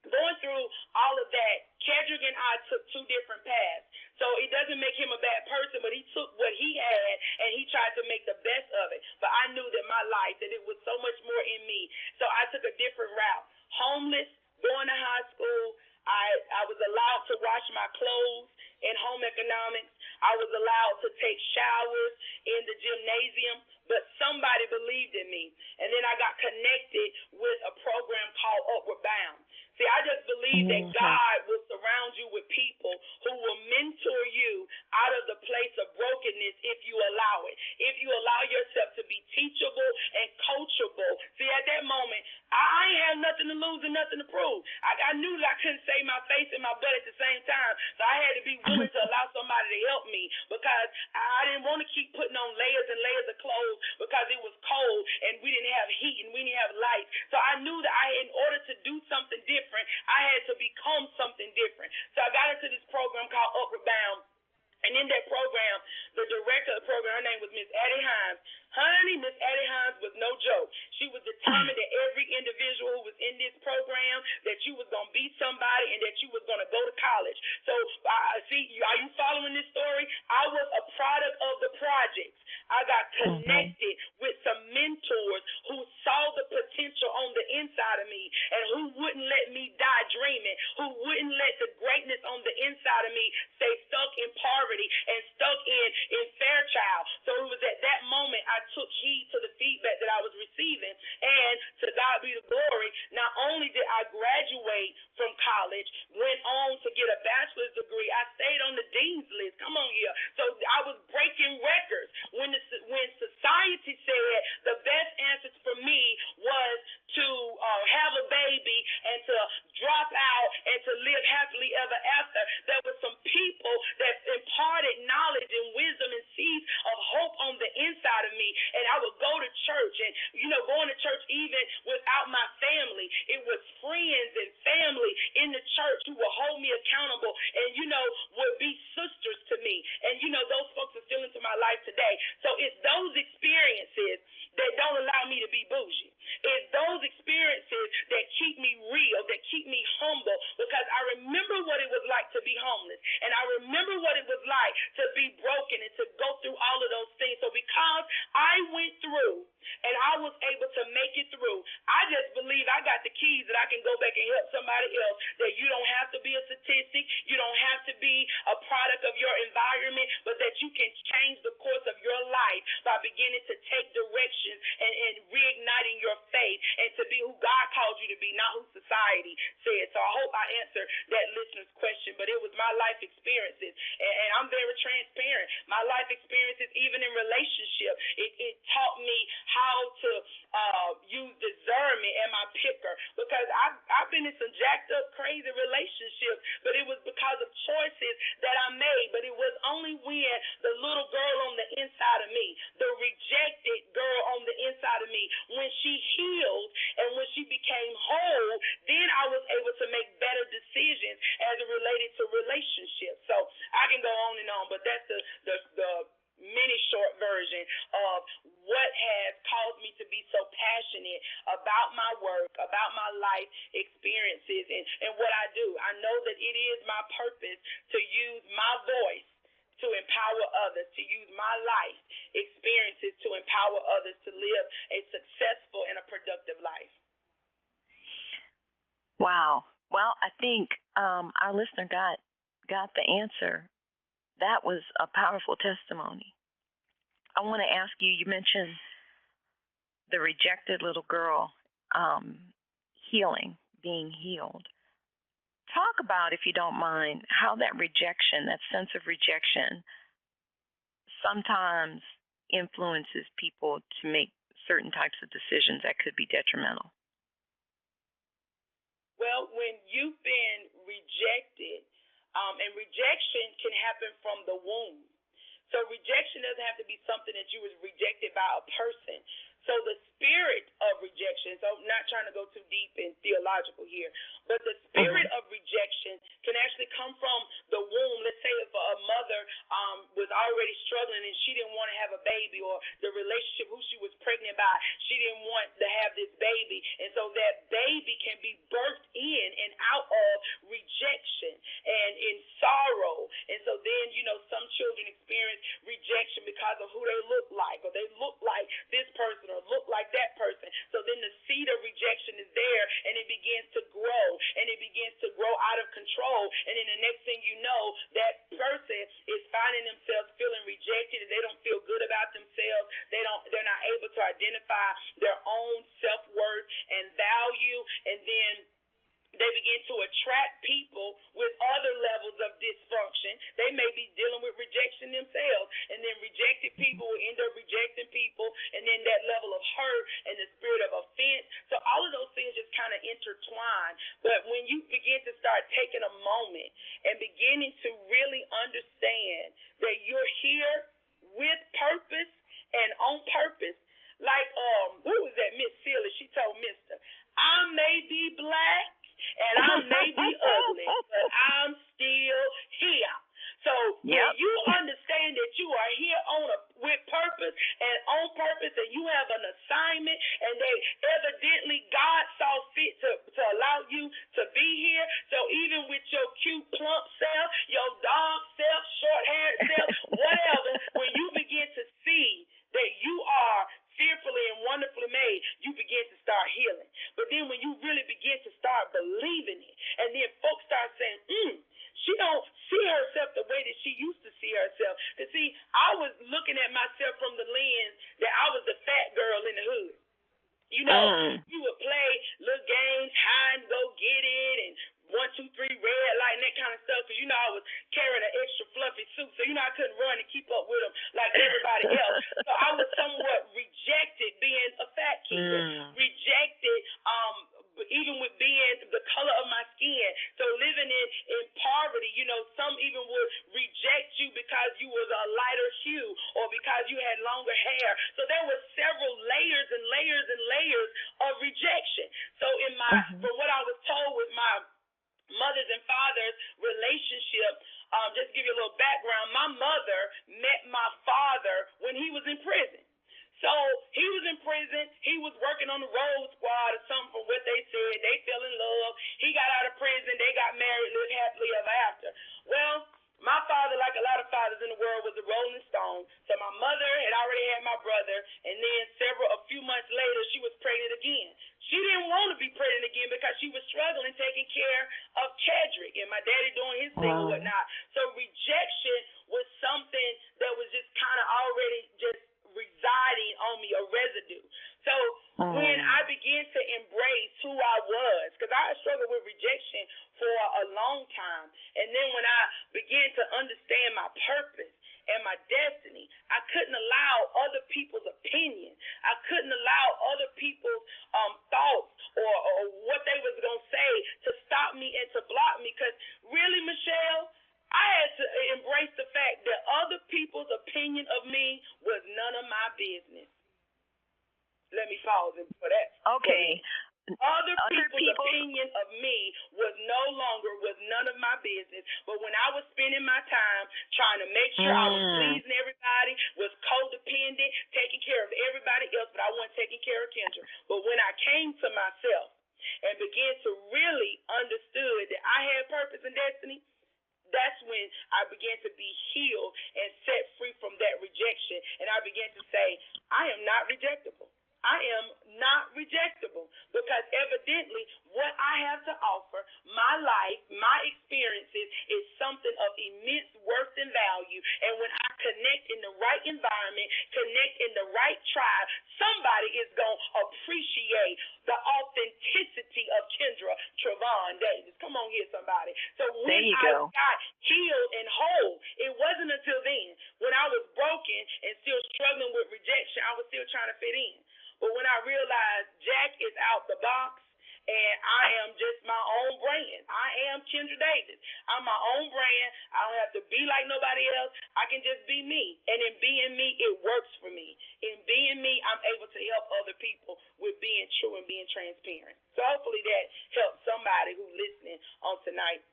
going through all of that, Kendrick and I took two different paths. So it doesn't make him a bad person, but he took what he had and he tried to make the best of it. But I knew that my life, that it was so much more in me. So I took a different route. Homeless, going to high school, I was allowed to wash my clothes in home economics. I was allowed to take showers in the gymnasium, but somebody believed in me. And then I got connected with a program called Upward Bound. See, I just believe that God will surround you with people who will mentor you out of the place of brokenness if you allow it. If you allow yourself to be teachable and coachable. See, at that moment, I ain't have nothing to lose and nothing to prove. I knew that I couldn't save my face and my butt at the same time. So I had to be willing to allow somebody somebody to help me because I didn't want to keep putting on layers and layers of clothes because it was cold and we didn't have heat and we didn't have light. So I knew that in order to do something different, I had to become something different. So I got into this program called Upward Bound. And in that program, the director of the program, her name was Miss Addie Hines. Honey, Miss Addie Hines was no joke. She was determined that every individual who was in this program, that you was going to be somebody and that you was going to go to college. So, see, are you following this story? I was a product of the projects. I got connected with some mentors who saw the potential on the inside of me and who wouldn't let me die dreaming, who wouldn't let the greatness on the inside of me stay stuck in poverty and stuck in Fairchild. So it was at that moment I took heed to the feedback that I was receiving, and to God be the glory, not only did I graduate from college, went on to get a bachelor's degree, I stayed on the dean's list. Come on here. So I was breaking records. When society said the best answer for me was to have a baby and to drop out and to live happily ever after, there were some people that imparted knowledge and wisdom and seeds of hope on the inside of me. And I would go to church, and going to church even without my family, it was friends and family in the church who would hold me accountable and would be sisters to me. And those folks are still into my life today. So it's those experiences that don't allow me to be bougie. It's those experiences that keep me real, that keep me humble, because I remember what it was like to be homeless, and I remember what it was like to be broken and to go through all of those things. So because I went through and I was able to make it through, I just believe I got the keys that I can go back and help somebody else, that you don't have to be a statistic, you don't have to be a product of your environment, but that you can change the course of your life by beginning to take directions and reigniting your faith and to be who God called you to be, not who society said. So I hope I answered that listener's question, but it was my life experiences, and I'm very transparent. My life experiences, even in relationship, it taught me how to use discernment and my picker, because I've been in some jacked up, crazy relationships, but it was because of choices that I made. But it was only when the little girl on the inside of me, the rejected girl on the inside of me, when she healed and when she became whole, then I was able to make better decisions as it related to relationships. So I can go on and on, but that's the mini short version of what has caused me to be so passionate about my work, about my life experiences, and what I do. I know that it is my purpose to use my voice to empower others, to use my life experiences to empower others to live a successful and a productive life. Wow. Well, I think our listener got the answer. That was a powerful testimony. I want to ask you, you mentioned the rejected little girl being healed. Talk about, if you don't mind, how that rejection, that sense of rejection, sometimes influences people to make certain types of decisions that could be detrimental. Well, when you've been rejected, and rejection can happen from the womb. So rejection doesn't have to be something that you was rejected by a person. So the spirit of rejection, so I'm not trying to go too deep and theological here, but the spirit of rejection can actually come from the womb. Let's say if a mother was already struggling and she didn't want to have a baby, or the relationship who she was pregnant by, she didn't want to have this baby. And so that baby can be birthed in and out of rejection and in sorrow. And so then, some children experience rejection because of who they look like, or they look like this person, or look like that person. So then the seed of rejection is there, and it begins to grow, and it begins to grow out of control. And then the next thing you know, that person is finding themselves feeling rejected, and they don't feel good about themselves. They're not able to identify their own self-worth and value, and then they begin to attract people with other levels of dysfunction. They may be dealing with rejection themselves, and then rejected people will end up rejecting people, and then that level of hurt and the spirit of offense. So all of those things just kind of intertwine. But when you begin to start taking a moment and beginning to really understand understand that you're here with purpose and on purpose. Like, who was that? Miss Sealy, she told Mister, I may be black and I may be ugly, but I'm still here. So when you understand that you are here with purpose and on purpose, and you have an assignment, and they evidently God saw fit to allow you to be here. So even with your cute plump self, your dog self, short-haired self, whatever, when you begin to see that you are fearfully and wonderfully made, you begin to start healing. But then when you really begin to start believing it, and then folks start saying, she don't see herself the way that she used to see herself. Because, see, I was looking at myself from the lens that I was the fat girl in the hood. You know, you would play little games, hide and go get it, and 1, 2, 3, red light, and that kind of stuff. Because, you know, I was carrying an extra fluffy suit, so, you know, I couldn't run and keep up with them like everybody else. So I was somewhat rejected being a fat kid, rejected even with being the color of my skin. So living in poverty, you know, some even would reject you because you was a lighter hue or because you had longer hair. So there were several layers and layers and layers of rejection. So in my, from what I was told with my mother's and father's relationship, just to give you a little background, my mother met my father when he was in prison. So he was in prison. He was working on the road squad or something from what they said. They fell in love. He got out of prison. They got married, lived happily ever after. Well, my father, like a lot of fathers in the world, was a rolling stone. So my mother had already had my brother, and then a few months later, she was pregnant again. She didn't want to be pregnant again because she was struggling taking care of Chadrick and my daddy doing his thing and whatnot. So rejection was something that was just kind of already just residing on me, a residue. So when I began to embrace who I was, because I struggled with rejection for a long time, and then when I began to understand my purpose and my destiny, I couldn't allow other people's opinion. I couldn't allow other people's thoughts or what they was going to say to stop me and to block me, because really, Michelle, I had to embrace the fact that other people's opinion of me was none of my business. Let me pause for that. Okay. Other people's opinion of me was none of my business. But when I was spending my time trying to make sure I was pleasing everybody, was codependent, taking care of everybody else, but I wasn't taking care of Kendra. But when I came to myself and began to really understood that I had purpose and destiny, that's when I began to be healed and set free from that rejection. And I began to say, I am not rejectable. I am not rejectable, because evidently what I have to offer, my life, my experiences, is something of immense worth and value. And when I connect in the right environment, connect in the right tribe, somebody is going to appreciate the authenticity of Kendra Davis. Come on here, somebody. So when I got healed and whole, it wasn't until then. When I was broken and still struggling with rejection, I was still trying to fit in. But when I realized Jack is out the box and I am just my own brand, I am Kendra Davis. I'm my own brand. I don't have to be like nobody else. I can just be me. And in being me, it works for me. In being me, I'm able to help other people with being true and being transparent. So hopefully that helps somebody who's listening on tonight.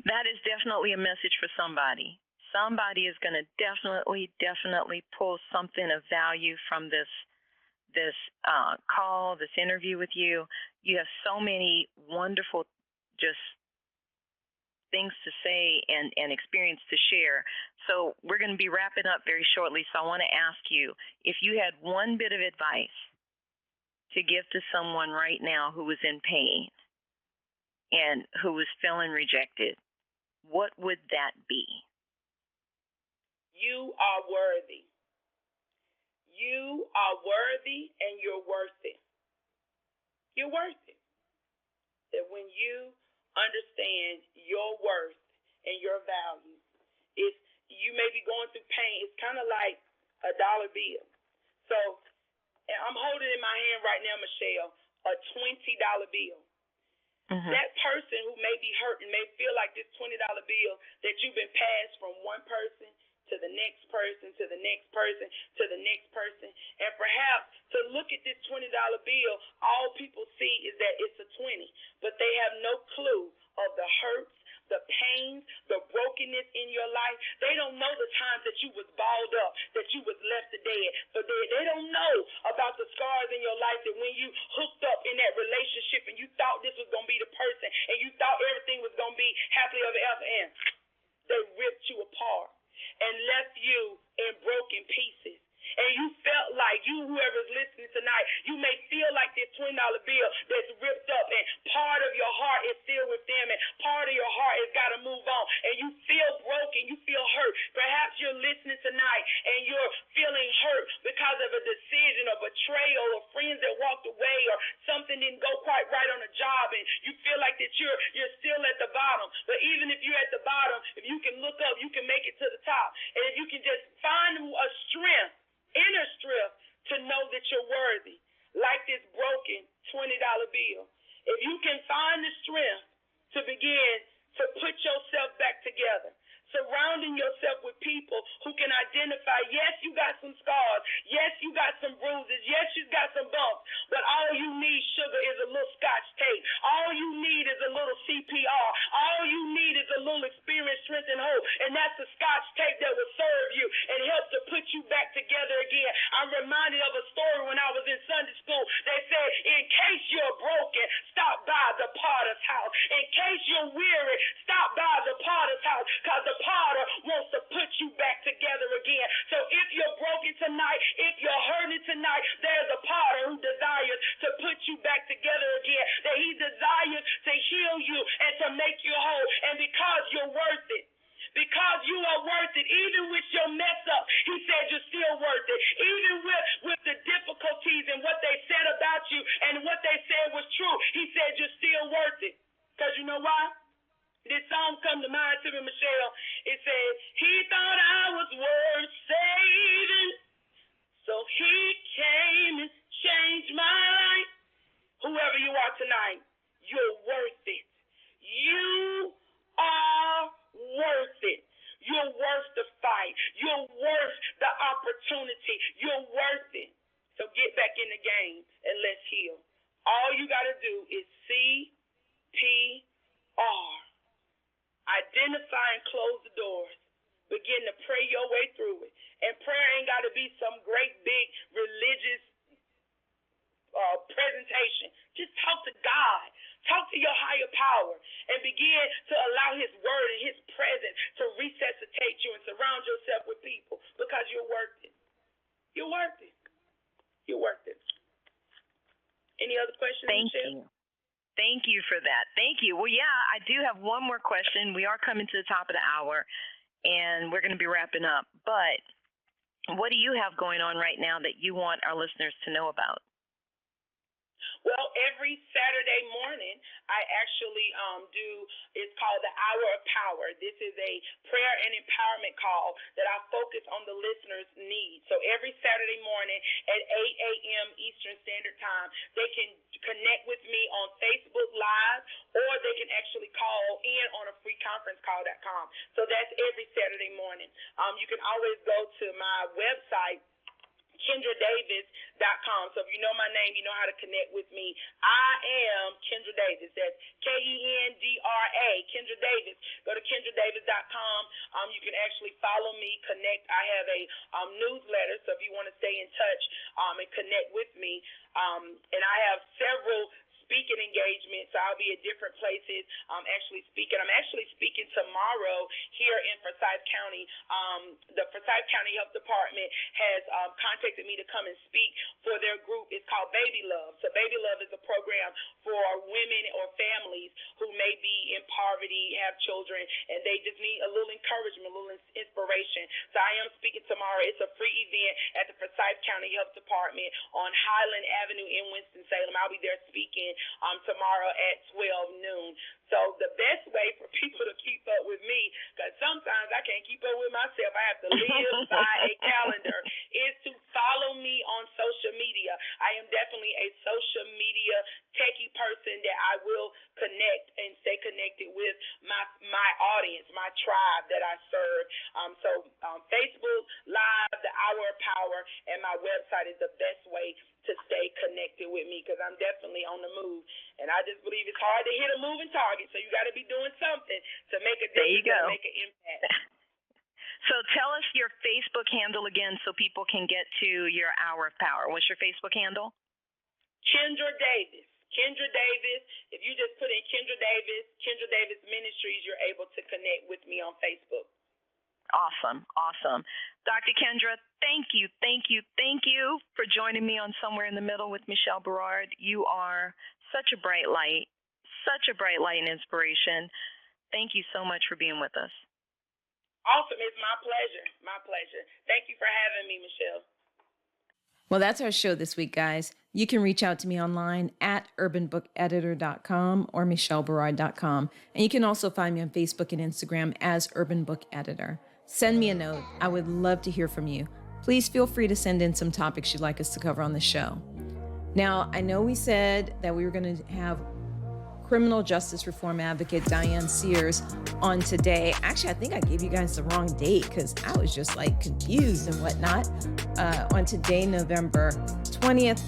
That is definitely a message for somebody. Somebody is going to definitely pull something of value from this call, this interview with you. You have so many wonderful just things to say and experience to share. So we're going to be wrapping up very shortly. So I want to ask you, if you had one bit of advice to give to someone right now who is in pain and who is feeling rejected, what would that be? You are worthy. You are worthy, and you're worth it. You're worth it. That when you understand your worth and your value, if you may be going through pain, it's kind of like a dollar bill. So I'm holding in my hand right now, Michelle, a $20 bill. That person who may be hurt and may feel like this $20 bill that you've been passed from one person to the next person, to the next person, to the next person. And perhaps to look at this $20 bill, all people see is that it's a 20, but they have no clue of the hurts, the pains, the brokenness in your life. They don't know the times that you was balled up, that you was left for dead. They don't know about the scars in your life that when you hooked up in that relationship and you thought this was going to be the person and you thought everything was going to be happily ever after, and they ripped you apart and left you in broken pieces. And you felt like whoever's listening tonight, you may feel like this $20 bill that's ripped up and part of your heart is still with them and part of your heart has got to move on. And you feel broken, you feel hurt. Perhaps you're listening tonight and you're feeling hurt because of a decision or betrayal or friends that walked away or something didn't go quite right on a job and you feel like that you're still at the bottom. But even if you're at the bottom, if you can look up, you can make it to the top. And if you can just find a strength, inner strength to know that you're worthy, like this broken $20 bill. If you can find the strength to begin to put yourself back together, surrounding yourself with people who can identify, yes, you got some scars, yes, you got some bruises, yes, you got some bumps, but all you need, sugar, is a little Scotch tape. All you need is a little CPR. All you need is a little experience, strength, and hope, and that's the Scotch tape that will serve you and help to put you back together again. I'm reminded of a story when I was in Sunday school. They said, in case you're broken, stop by the potter's house. In case you're weary, stop by the potter's house, because the potter wants to put you back together again. So if you're broken tonight, if you're hurting tonight, there's a potter who desires to put you back together again, that he desires to heal you and to make you whole. And because you're worth it, because you are worth it, even with your mess up, he said you're still worth it. Even with the difficulties and what they said about you and what they said was true, he said you're still worth it. Because you know why? This song come to mind to me, Michelle. It says, he thought I was worth saving, so he came and changed my life. Whoever you are tonight, you're worth it. You are worth it. You're worth the fight. You're worth the opportunity. You're worth it. So get back in the game and let's heal. All you got to do is CPR. Identify and close the doors. Begin to pray your way through it. And prayer ain't got to be some great big religious presentation. Just talk to God. Talk to your higher power and begin to allow his word and his presence to resuscitate you and surround yourself with people because you're worth it. You're worth it. You're worth it. Any other questions, Michelle? Thank you for that. Thank you. Well, yeah, I do have one more question. We are coming to the top of the hour, and we're going to be wrapping up. But what do you have going on right now that you want our listeners to know about? Well, every Saturday morning, I actually it's called the Hour of Power. This is a prayer and empowerment call that I focus on the listener's needs. So every Saturday morning at 8 a.m. Eastern Standard Time, they can connect with me on Facebook Live, or they can actually call in on a freeconferencecall.com. So that's every Saturday morning. You can always go to my website, KendraDavis.com. So if you know my name, you know how to connect with me. I am Kendra Davis. That's Kendra, Kendra Davis. Go to KendraDavis.com. You can actually follow me, connect. I have a newsletter, so if you want to stay in touch and connect with me. And I have several speaking engagements, so I'll be at different places actually speaking. I'm actually speaking tomorrow here in Forsyth County. The Forsyth County Health Department has contacted me to come and speak for their group. It's called Baby Love. So Baby Love is a program for women or families who may be in poverty, have children, and they just need a little encouragement, a little inspiration. So I am speaking tomorrow. It's a free event at the Forsyth County Health Department on Highland Avenue in Winston-Salem. I'll be there speaking tomorrow at 12 noon. So the best way for people to keep up with me, because sometimes I can't keep up with myself, I have to live by a calendar, is to follow me on social media. I am definitely a social media techie person that I will connect and stay connected with my audience, my tribe that I serve. So Facebook Live, the Hour of Power, and my website is the best way to stay connected with me, because I'm definitely on the move. And I just believe it's hard to hit a moving target, so you got to be doing something to make a difference, to make an impact. So tell us your Facebook handle again so people can get to your Hour of Power. What's your Facebook handle? Kendra Davis. Kendra Davis. If you just put in Kendra Davis Ministries, you're able to connect with me on Facebook. Awesome. Dr. Kendra, thank you for joining me on Somewhere in the Middle with Michelle Berard. You are such a bright light and inspiration. Thank you so much for being with us. Awesome. It's my pleasure. Thank you for having me, Michelle. Well, that's our show this week, guys. You can reach out to me online at urbanbookeditor.com or michelleberard.com. And you can also find me on Facebook and Instagram as Urban Book Editor. Send me a note. I would love to hear from you. Please feel free to send in some topics you'd like us to cover on the show. Now, I know we said that we were going to have criminal justice reform advocate Diane Sears on today. Actually, I think I gave you guys the wrong date because I was just like confused and whatnot. On today, November 20th,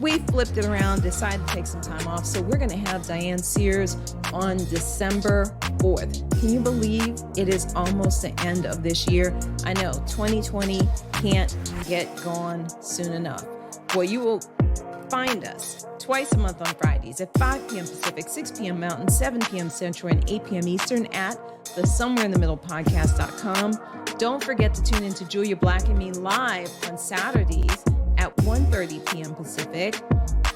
we flipped it around, decided to take some time off. So we're going to have Diane Sears on December 4th. Can you believe it is almost the end of this year? I know 2020 can't get gone soon enough. Well, you will find us twice a month on Fridays at 5 p.m. Pacific, 6 p.m. Mountain, 7 p.m. Central, and 8 p.m. Eastern at the somewhereinthemiddlepodcast.com. Don't forget to tune in to Julia Black and me live on Saturdays at 1:30 p.m. Pacific,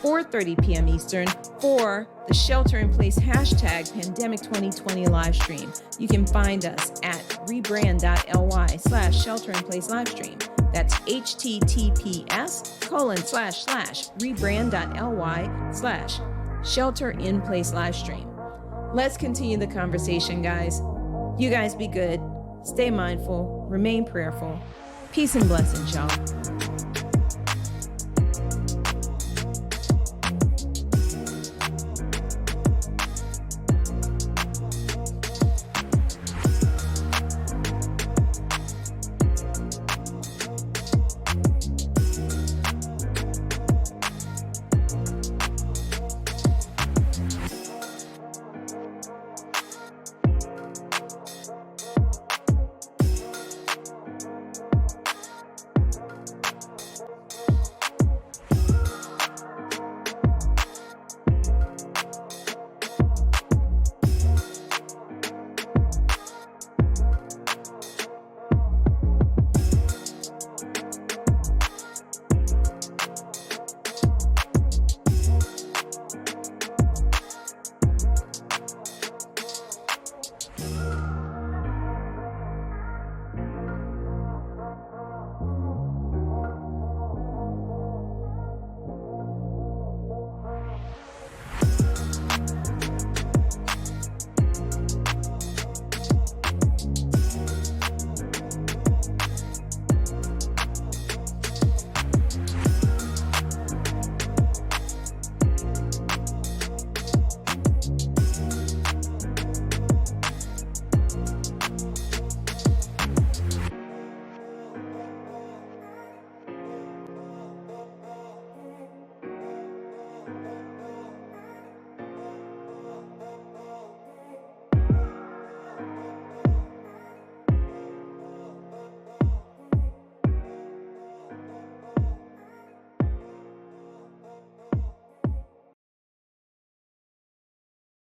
4:30 p.m. Eastern for the Shelter in Place # Pandemic 2020 live stream. You can find us at rebrand.ly/Shelter in Place live stream. That's https://rebrand.ly/Shelter in Place live stream. Let's continue the conversation, guys. You guys be good. Stay mindful. Remain prayerful. Peace and blessings, y'all.